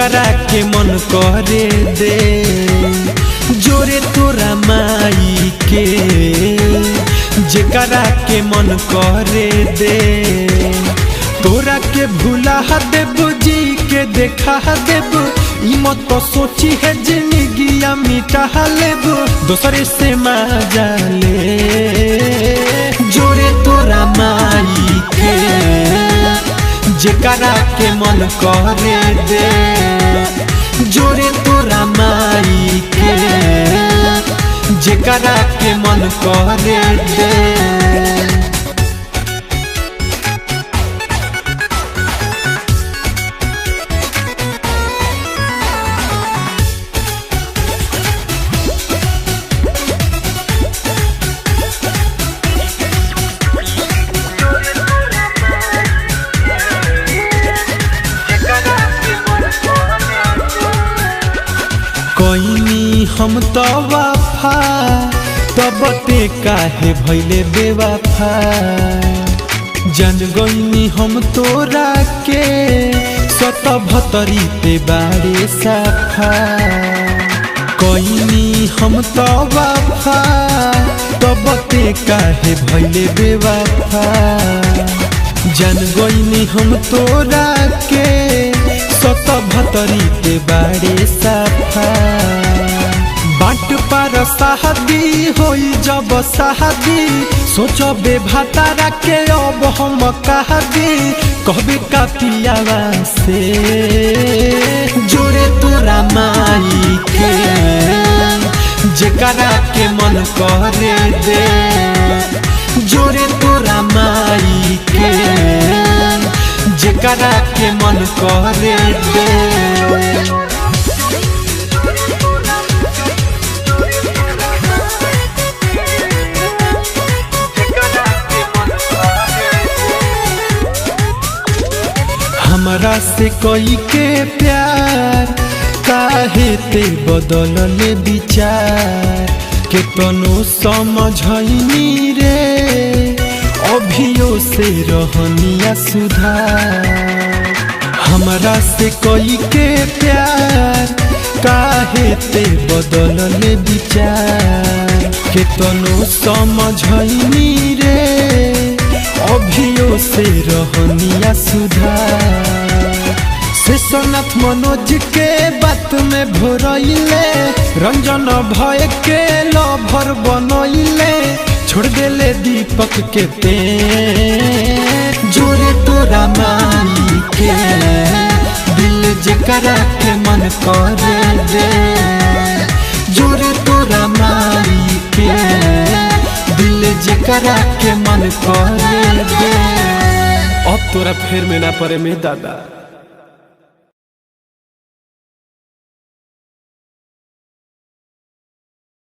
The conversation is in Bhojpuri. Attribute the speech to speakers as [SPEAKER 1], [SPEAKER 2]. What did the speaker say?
[SPEAKER 1] जेकरा के मन करे दे जोरे तोरा माई के, जेकरा के मन करे दे तोरा के भूला देबू जी के देखा देबू। ई मत तो सोची है जिंदगिया मिटा लेबू दोसरे से मजा ले जोरे तोरा माई के, जेकरा के मन करे दे जोरे तोरा माई के, जेकरा के मन करे दे। कोइनी हम तो वफा तब ते काहे भइले बेवफा, जान गइनी हम तोरा के 77 ते बारे साफा। कोइनी हम तो वफा तब ते काहे भइले बेवफा, जान गइनी हम तोरा के 77 ते बारे साफा। बाट पर शादी होई जब शादी सोचबे भातारा के अब हम कहा दी कहबे का पियावा से जोरे तोरा माई के, जेकरा के मन करे दे जोरे तोरा माई के, जेकरा के मन करे दे। हमरा से कोई के प्यार काहे ते बदलले विचार के तनो समझनी रे अभियो से रहनिया सुधार। हमरा से कोई के प्यार काहे ते बदलले विचार के तनो समझनी रे अभियो से रहनिया सुधार। शेषनाथ मनोज के बात में भोरइले रंजन भय के लभर बनइले छोड़ देले दीपक के ते जोरे तोरा माई के, दिल जेकरा के मन करे दे जोरे तोरा माई के, दिल जेकरा के मन करे दे। अब तोरा फेर में ना पड़े में दादा।